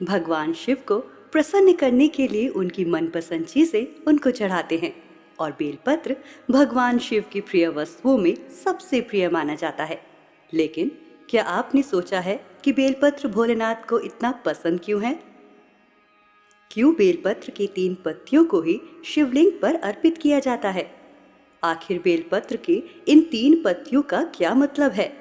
भगवान शिव को प्रसन्न करने के लिए उनकी मनपसंद चीजें उनको चढ़ाते हैं और बेलपत्र भगवान शिव की प्रिय वस्तुओं में सबसे प्रिय माना जाता है। लेकिन क्या आपने सोचा है कि बेलपत्र भोलेनाथ को इतना पसंद क्यों है? क्यों बेलपत्र की 3 पत्तियों को ही शिवलिंग पर अर्पित किया जाता है? आखिर बेलपत्र की इन 3 पत्तियों का क्या मतलब है?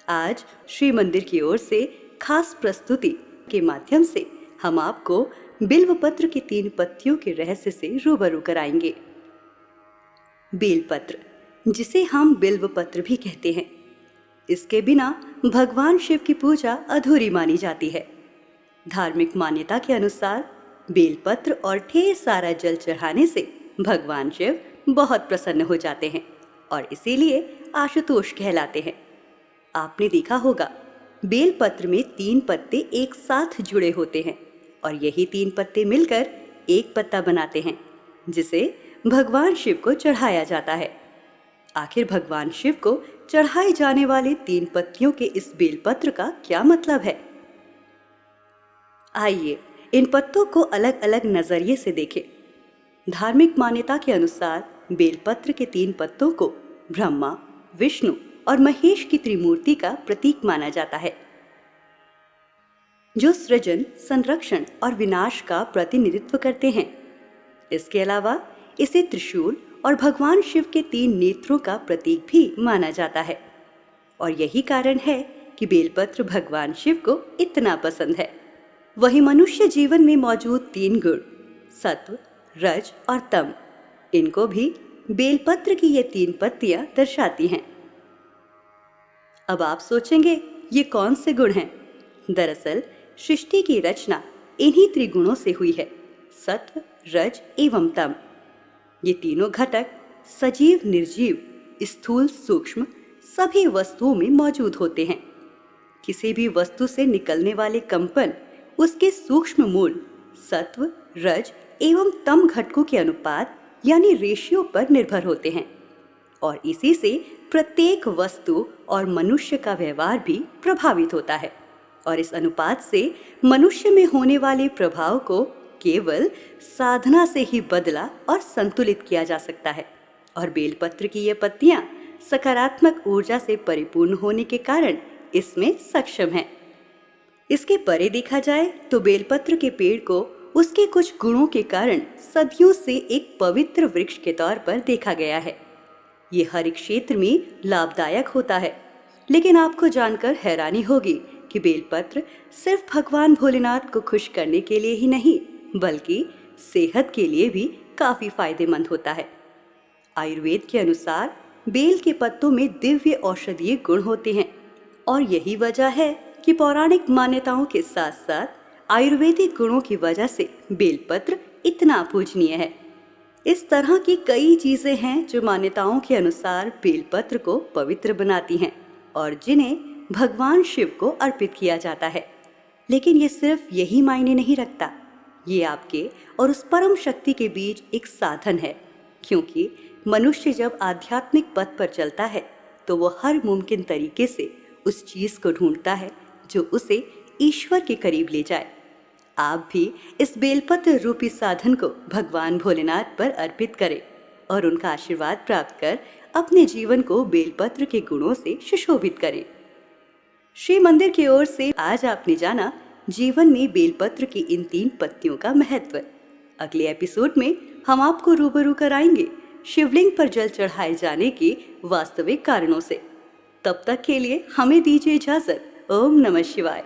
आज श्री मंदिर की ओर से खास प्रस्तुति के माध्यम से हम आपको बिल्वपत्र की 3 पत्तियों के रहस्य से रूबरू कराएंगे। बेलपत्र, जिसे हम बिल्वपत्र भी कहते हैं, इसके बिना भगवान शिव की पूजा अधूरी मानी जाती है। धार्मिक मान्यता के अनुसार बेलपत्र और ढेर सारा जल चढ़ाने से भगवान शिव बहुत प्रसन्न हो जाते हैं और इसीलिए आशुतोष कहलाते हैं। आपने देखा होगा, बेलपत्र में 3 पत्ते एक साथ जुड़े होते हैं और यही 3 पत्ते मिलकर एक पत्ता बनाते हैं, जिसे भगवान शिव को चढ़ाया जाता है। आखिर भगवान शिव को चढ़ाए जाने वाले 3 पत्तियों के इस बेलपत्र का क्या मतलब है? आइए इन पत्तों को अलग अलग नजरिए से देखें। धार्मिक मान्यता के अनुसार बेलपत्र के 3 पत्तों को ब्रह्मा, विष्णु और महेश की त्रिमूर्ति का प्रतीक माना जाता है, जो सृजन, संरक्षण और विनाश का प्रतिनिधित्व करते हैं। इसके अलावा इसे त्रिशूल और भगवान शिव के 3 नेत्रों का प्रतीक भी माना जाता है और यही कारण है कि बेलपत्र भगवान शिव को इतना पसंद है। वही मनुष्य जीवन में मौजूद 3 गुण सत्व, रज और तम, इनको भी बेलपत्र की ये 3 पत्तियां दर्शाती हैं। अब आप सोचेंगे, ये कौन से गुण हैं? दरअसल सृष्टि की रचना इन्हीं त्रिगुणों से हुई है, सत्व, रज एवं तम। ये तीनों घटक सजीव, निर्जीव, स्थूल, सूक्ष्म सभी वस्तुओं में मौजूद होते हैं। किसी भी वस्तु से निकलने वाले कंपन उसके सूक्ष्म मूल सत्व, रज एवं तम घटकों के अनुपात यानी रेशियो पर निर्भर होते हैं और इसी से प्रत्येक वस्तु और मनुष्य का व्यवहार भी प्रभावित होता है और इस अनुपात से मनुष्य में होने वाले प्रभाव को केवल साधना से ही बदला और संतुलित किया जा सकता है। और बेलपत्र की ये पत्तियां सकारात्मक ऊर्जा से परिपूर्ण होने के कारण इसमें सक्षम हैं। इसके परे देखा जाए तो बेलपत्र के पेड़ को उसके कुछ गुणों के कारण सदियों से एक पवित्र वृक्ष के तौर पर देखा गया है। ये हर एक क्षेत्र में लाभदायक होता है। लेकिन आपको जानकर हैरानी होगी कि बेलपत्र सिर्फ भगवान भोलेनाथ को खुश करने के लिए ही नहीं, बल्कि सेहत के लिए भी काफी फायदेमंद होता है। आयुर्वेद के अनुसार बेल के पत्तों में दिव्य औषधीय गुण होते हैं और यही वजह है कि पौराणिक मान्यताओं के साथ साथ आयुर्वेदिक गुणों की वजह से बेलपत्र इतना पूजनीय है। इस तरह की कई चीजें हैं जो मान्यताओं के अनुसार बेलपत्र को पवित्र बनाती हैं और जिन्हें भगवान शिव को अर्पित किया जाता है। लेकिन ये सिर्फ यही मायने नहीं रखता, ये आपके और उस परम शक्ति के बीच एक साधन है, क्योंकि मनुष्य जब आध्यात्मिक पथ पर चलता है तो वो हर मुमकिन तरीके से उस चीज को ढूंढता है जो उसे ईश्वर के करीब ले जाए। आप भी इस बेलपत्र रूपी साधन को भगवान भोलेनाथ पर अर्पित करें और उनका आशीर्वाद प्राप्त कर अपने जीवन को बेलपत्र के गुणों से सुशोभित करें। श्री मंदिर की ओर से आज आपने जाना जीवन में बेलपत्र की इन 3 पत्तियों का महत्व। अगले एपिसोड में हम आपको रूबरू कराएंगे शिवलिंग पर जल चढ़ाए जाने के वास्तविक कारणों से। तब तक के लिए हमें दीजिए इजाजत। ओम नमः शिवाय।